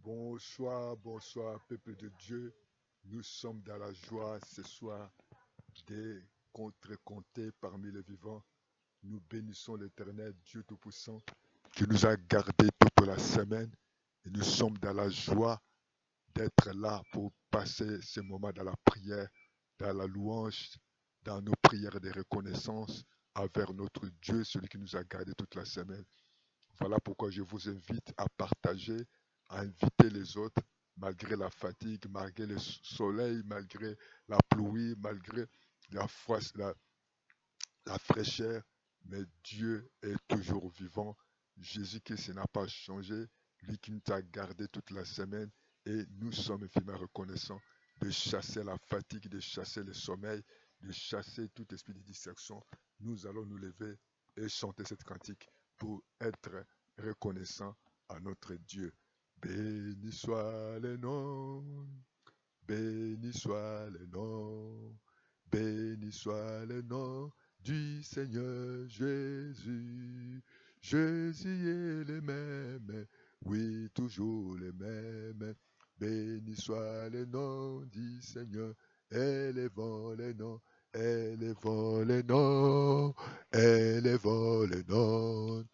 Bonsoir, bonsoir, peuple de Dieu. Nous sommes dans la joie ce soir d'être comptés parmi les vivants. Nous bénissons l'Éternel, Dieu Tout-Puissant, qui nous a gardés toute la semaine. Et nous sommes dans la joie d'être là pour passer ce moment dans la prière, dans la louange, dans nos prières de reconnaissance envers notre Dieu, celui qui nous a gardés toute la semaine. Voilà pourquoi je vous invite à partager, à inviter les autres, malgré la fatigue, malgré le soleil, malgré la pluie, malgré la, la fraîcheur. Mais Dieu est toujours vivant. Jésus-Christ n'a pas changé. Lui qui nous a gardé toute la semaine. Et nous sommes infiniment reconnaissants de chasser la fatigue, de chasser le sommeil, de chasser tout esprit de distraction. Nous allons nous lever et chanter cette cantique pour être reconnaissant à notre Dieu. Béni soit le nom, béni soit le nom, béni soit le nom du Seigneur Jésus. Jésus est le même, oui, toujours le même. Béni soit le nom du Seigneur, élevons le nom, élevons le nom, élevons le nom,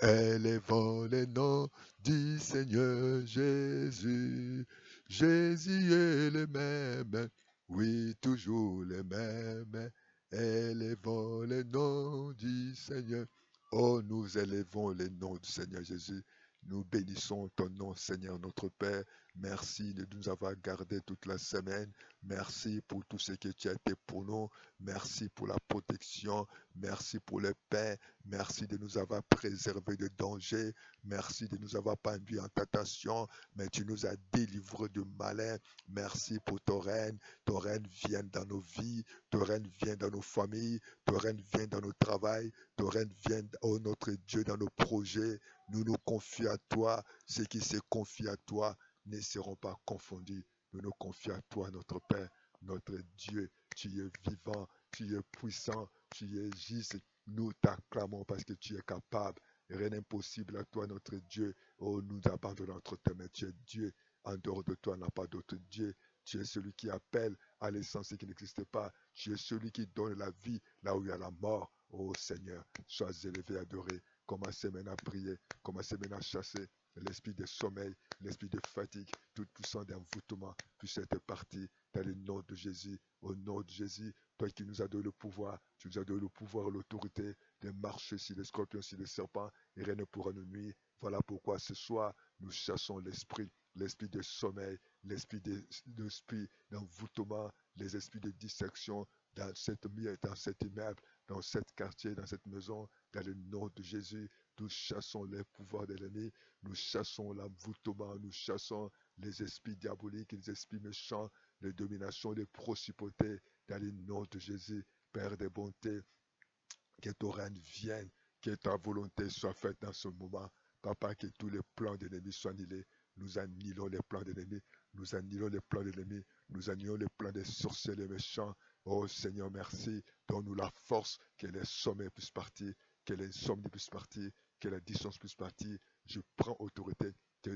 élevons le nom du Seigneur Jésus. Jésus est le même, oui, toujours le même. Élevons le nom du Seigneur. Oh, nous élevons le nom du Seigneur Jésus. Nous bénissons ton nom, Seigneur notre Père. Merci de nous avoir gardés toute la semaine. Merci pour tout ce que tu as été pour nous. Merci pour la protection. Merci pour le paix. Merci de nous avoir préservés de danger. Merci de nous avoir pas induits en tentation, mais tu nous as délivrés de malin. Merci pour ton règne. Ton règne vient dans nos vies. Ton règne vient dans nos familles. Ton règne vient dans nos travails. Ton règne vient, oh notre Dieu, dans nos projets. Nous nous confions à toi. Ceux qui se confient à toi ne seront pas confondus. Nous nous confions à toi, notre Père, notre Dieu. Tu es vivant, tu es puissant, tu es juste. Nous t'acclamons parce que tu es capable. Rien n'est impossible à toi, notre Dieu. Oh, nous abandonnons notre terre, mais tu es Dieu. En dehors de toi, il n'y a pas d'autre Dieu. Tu es celui qui appelle à l'essence qui n'existe pas. Tu es celui qui donne la vie là où il y a la mort. Oh Seigneur, sois élevé, adoré. Commencez maintenant à prier. Commencez maintenant à chasser l'esprit de sommeil, l'esprit de fatigue, toute puissance d'envoûtement puisse être parti dans le nom de Jésus. Au nom de Jésus, toi qui nous as donné le pouvoir, tu nous as donné le pouvoir, l'autorité de marcher sur les scorpions, sur les serpents, et rien ne pourra nous nuire. Voilà pourquoi ce soir, nous chassons l'esprit de sommeil, l'esprit d'envoûtement, les esprits de distraction dans cet immeuble, dans cet quartier, dans cette maison, dans le nom de Jésus. Nous chassons les pouvoirs de l'ennemi, nous chassons l'envoûtement, nous chassons les esprits diaboliques, les esprits méchants, les dominations, les principautés, dans le nom de Jésus. Père de bonté, que ton règne vienne, que ta volonté soit faite dans ce moment. Papa, que tous les plans de l'ennemi soient annulés. Nous annulons les plans de l'ennemi. Nous annulons les plans de l'ennemi. Nous annulons les plans des sorciers, les méchants. Oh Seigneur, merci. Donne-nous la force que les sommets puissent partir, que les insomnies puissent partir, que la distance puisse partir. Je prends autorité. Je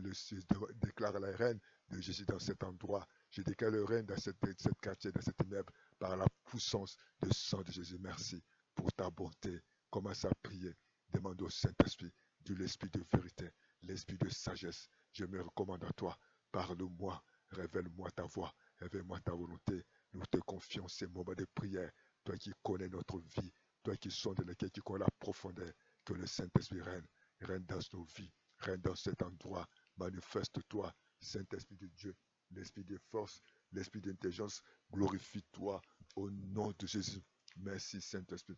déclare la reine de Jésus dans cet endroit. Je déclare le règne dans cette quartier, dans cet immeuble, par la puissance du sang de Jésus. Merci pour ta bonté. Commence à prier. Demande au Saint-Esprit de l'esprit de vérité, l'esprit de sagesse. Je me recommande à toi. Parle-moi, révèle-moi ta voix, révèle-moi ta volonté. Nous te confions ces moments de prière. Toi qui connais notre vie, toi qui sondes lesquels qui connais la profondeur, que le Saint-Esprit règne, règne dans nos vies, règne dans cet endroit. Manifeste-toi, Saint-Esprit de Dieu, l'esprit de force, l'esprit d'intelligence. Glorifie-toi au nom de Jésus. Merci, Saint-Esprit,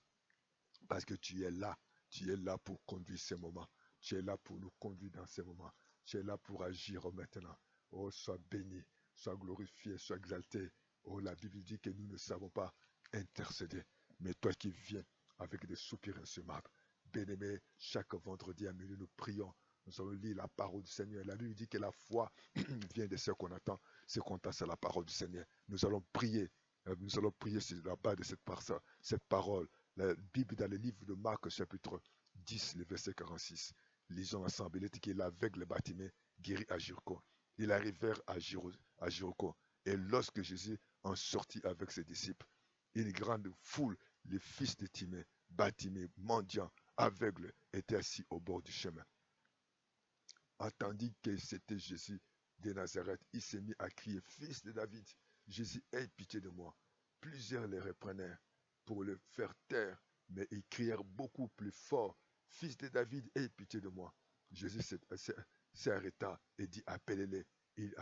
parce que tu es là. Tu es là pour conduire ces moments. Tu es là pour nous conduire dans ces moments. Tu es là pour agir maintenant. Oh, sois béni, sois glorifié, sois exalté. Oh, la Bible dit que nous ne savons pas intercéder. Mais toi qui viens avec des soupirs insommables, bien-aimé, chaque vendredi à minuit, nous prions. Nous allons lire la parole du Seigneur. La Bible dit que la foi vient de ce qu'on attend. Ce qu'on attend, c'est la parole du Seigneur. Nous allons prier. Nous allons prier sur la base de cette parole. La Bible dans le livre de Marc chapitre 10, le verset 46. Lisons ensemble. Il est dit que l'aveugle Bartimée guérit à Jéricho. Ils arrivèrent à Jéricho. Et lorsque Jésus en sortit avec ses disciples, une grande foule, les fils de Timée, Bartimée, mendiants, aveugles, étaient assis au bord du chemin. Entendit que c'était Jésus de Nazareth, il s'est mis à crier, Fils de David, Jésus, aie pitié de moi. Plusieurs les reprenèrent pour le faire taire, mais ils crièrent beaucoup plus fort, Fils de David, aie pitié de moi. Jésus s'arrêta et dit, appelez-les. Ils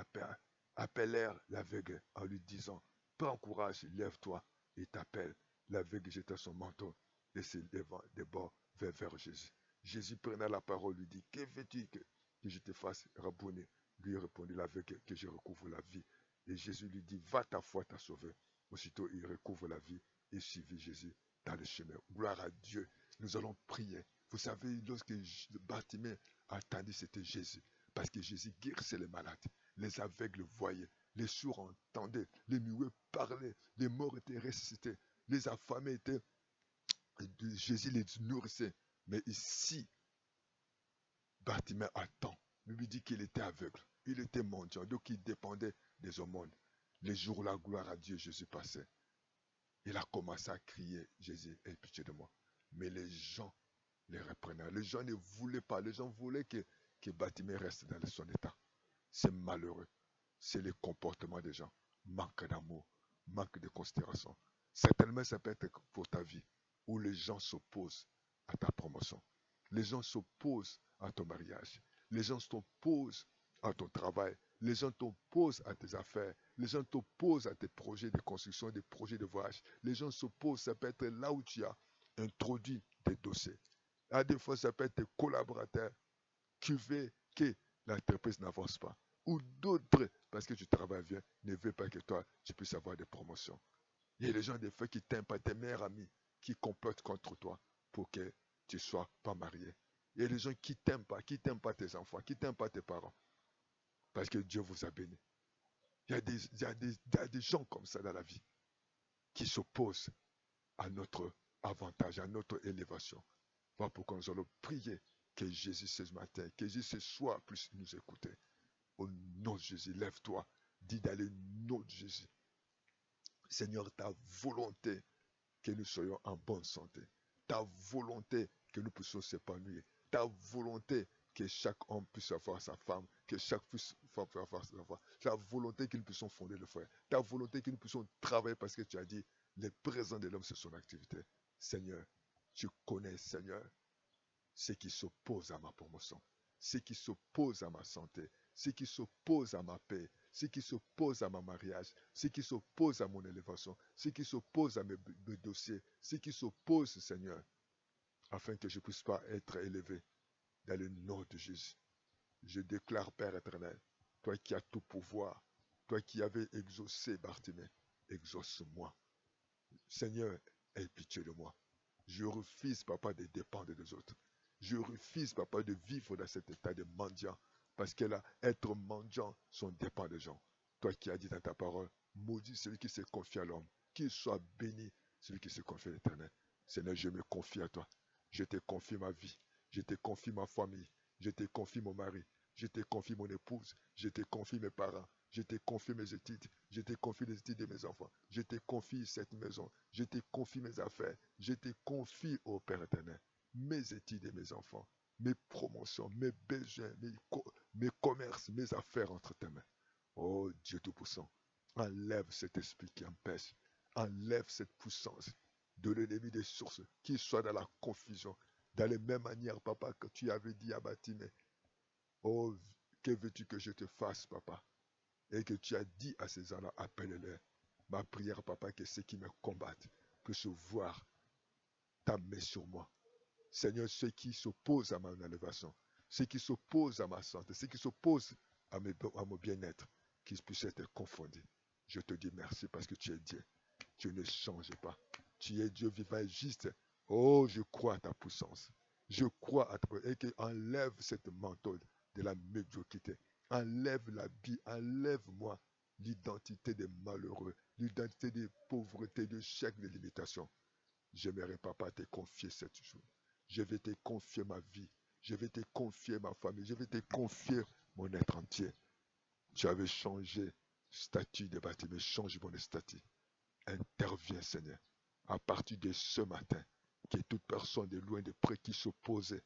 appelèrent l'aveugle en lui disant, prends courage, lève-toi, et t'appelle. L'aveugle jeta son manteau et se levant des bords vers Jésus. Jésus prenant la parole lui dit, que veux-tu que je te fasse rabonner? Lui répondit l'aveugle, que je recouvre la vie. Et Jésus lui dit, va, ta foi t'a sauvé. Aussitôt il recouvre la vie et suivit Jésus dans le chemin. Gloire à Dieu. Nous allons prier. Vous savez, lorsque Bartimée a entendu, c'était Jésus. Parce que Jésus guérissait les malades. Les aveugles voyaient. Les sourds entendaient. Les muets parlaient. Les morts étaient ressuscités. Les affamés étaient. Jésus les nourrissait. Mais ici, Bartimée attend. Lui dit qu'il était aveugle. Il était mendiant. Donc il dépendait des aumônes. Les jours, la gloire à Dieu, Jésus passait. Il a commencé à crier, Jésus, aie pitié de moi. Mais les gens les reprenaient. Les gens ne voulaient pas. Les gens voulaient que Bartimée reste dans son état. C'est malheureux. C'est le comportement des gens. Manque d'amour, manque de considération. Certainement, ça peut être pour ta vie, où les gens s'opposent à ta promotion. Les gens s'opposent à ton mariage. Les gens s'opposent à ton travail. Les gens t'opposent à tes affaires. Les gens t'opposent à tes projets de construction, des projets de voyage. Les gens s'opposent, ça peut être là où tu as introduit des dossiers. À des fois, ça peut être tes collaborateurs qui veulent que l'entreprise n'avance pas. Ou d'autres, parce que tu travailles bien, ne veulent pas que toi, tu puisses avoir des promotions. Il y a des gens, des fois, qui t'aiment pas, tes meilleurs amis, qui complotent contre toi pour que tu ne sois pas marié. Il y a des gens qui t'aiment pas tes enfants, qui t'aiment pas tes parents, parce que Dieu vous a béni. Il y a des gens comme ça dans la vie, qui s'opposent à notre avantage, à notre élévation. Voilà pourquoi nous allons prier que Jésus ce matin, que Jésus ce soir puisse nous écouter. Au nom de Jésus, lève-toi, dis d'aller au nom de Jésus. Seigneur, ta volonté que nous soyons en bonne santé. Ta volonté que nous puissions s'épanouir. Ta volonté que chaque homme puisse avoir sa femme, que chaque femme puisse avoir sa femme. Ta volonté que nous puissions fonder le frère. Ta volonté que nous puissions travailler parce que tu as dit, le présent de l'homme, c'est son activité. Seigneur, tu connais, Seigneur, ceux qui s'opposent à ma promotion, ceux qui s'opposent à ma santé, ceux qui s'opposent à ma paix, ceux qui s'opposent à mon mariage, ceux qui s'opposent à mon élévation, ceux qui s'opposent à mes dossiers, ceux qui s'opposent, Seigneur, afin que je ne puisse pas être élevé dans le nom de Jésus. Je déclare, Père éternel, toi qui as tout pouvoir, toi qui avais exaucé Bartimée, exauce-moi. Seigneur, aie pitié de moi. Je refuse, papa, de dépendre des autres. Je refuse, papa, de vivre dans cet état de mendiant. Parce que là, être mendiant, sont dépend des gens. Toi qui as dit dans ta parole, maudit celui qui se confie à l'homme. Qu'il soit béni celui qui se confie à l'Éternel. Seigneur, je me confie à toi. Je te confie ma vie. Je te confie ma famille. Je te confie mon mari. Je te confie mon épouse. Je te confie mes parents. Je te confie mes études. Je te confie les études de mes enfants. Je te confie cette maison. Je te confie mes affaires. Je te confie, ô Père éternel, mes études et mes enfants, mes promotions, mes besoins, mes commerces, mes affaires entre tes mains. Oh Dieu Tout-Puissant, enlève cet esprit qui empêche. Enlève cette puissance de l'ennemi des sources, qui soit dans la confusion, dans les mêmes manières, papa, que tu avais dit à Bartimée. Oh, que veux-tu que je te fasse, papa? Et que tu as dit à ces gens-là, appelle-les. Ma prière, papa, que ceux qui me combattent puissent voir ta main sur moi. Seigneur, ceux qui s'opposent à ma élévation, ceux qui s'opposent à ma santé, ceux qui s'opposent à mon bien-être, qu'ils puissent être confondus. Je te dis merci parce que tu es Dieu. Tu ne changes pas. Tu es Dieu vivant et juste. Oh, je crois à ta puissance. Je crois à ta puissance. Et que enlève cette manteau de la médiocrité. Enlève l'habit. Enlève-moi l'identité des malheureux. L'identité des pauvretés, de chèques, de limitations. J'aimerais, papa, te confier cette jour. Je vais te confier ma vie. Je vais te confier ma famille. Je vais te confier mon être entier. Tu avais changé statut des bâtiments, changement de statut. Interviens, Seigneur, à partir de ce matin, que toute personne de loin de près qui s'opposait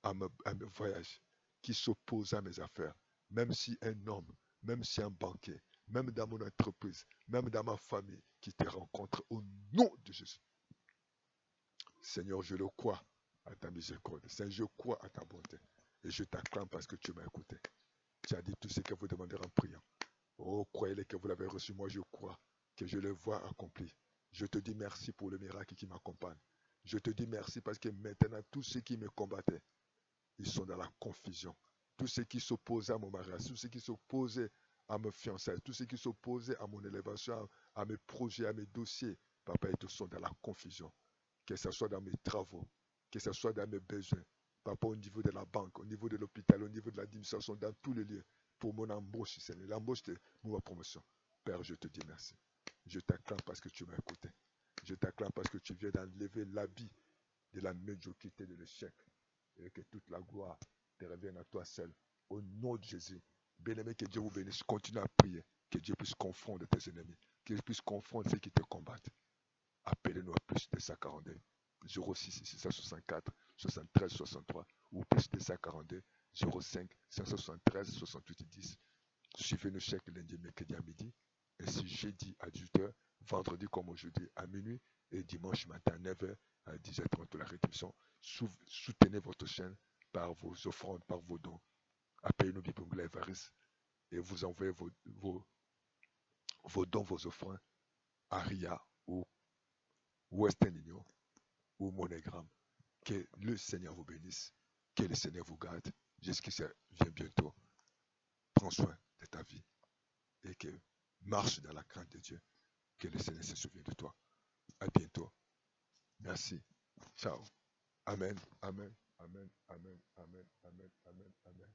à mes voyages, qui s'oppose à mes affaires, même si un homme, même si un banquier, même dans mon entreprise, même dans ma famille, qui te rencontre au nom de Jésus. Seigneur, je le crois à ta miséricorde. Seigneur, je crois à ta bonté. Et je t'acclame parce que tu m'as écouté. Tu as dit tout ce que vous demandez en priant. Oh, croyez-le que vous l'avez reçu. Moi, je crois que je le vois accompli. Je te dis merci pour le miracle qui m'accompagne. Je te dis merci parce que maintenant, tous ceux qui me combattaient, ils sont dans la confusion. Tous ceux qui s'opposaient à mon mariage, tous ceux qui s'opposaient à mes fiançailles, tous ceux qui s'opposaient à mon élévation, à mes projets, à mes dossiers, papa, ils sont dans la confusion. Que ce soit dans mes travaux, que ce soit dans mes besoins, papa, au niveau de la banque, au niveau de l'hôpital, au niveau de l'administration, dans tous les lieux, pour mon embauche, Seigneur, l'embauche de ma promotion. Père, je te dis merci. Je t'acclame parce que tu m'as écouté. Je t'acclame parce que tu viens d'enlever l'habit de la médiocrité, de l'échec, et que toute la gloire te revienne à toi seul. Au nom de Jésus, bien-aimé, que Dieu vous bénisse. Continue à prier, que Dieu puisse confondre tes ennemis, qu'il puisse confondre ceux qui te combattent. Appelez-nous à plus de 142 06 664 73 63 ou plus de 142 05 573 68 10. Suivez-nous chaque lundi, mercredi à midi, ainsi jeudi à 18h, vendredi comme aujourd'hui à minuit et dimanche matin à 9h à 10h30 pour la réduction. Soutenez votre chaîne par vos offrandes, par vos dons. Appelez-nous Bibungla Evaris et vous envoyez vos dons, vos offrandes à RIA ou Western Union ou MoneyGram. Que le Seigneur vous bénisse, que le Seigneur vous garde jusqu'à ce qu'il vienne bientôt. Prends soin de ta vie et que marche dans la crainte de Dieu. Que le Seigneur se souvienne de toi. À bientôt. Merci. Ciao. Amen. Amen. Amen. Amen. Amen. Amen. Amen. Amen.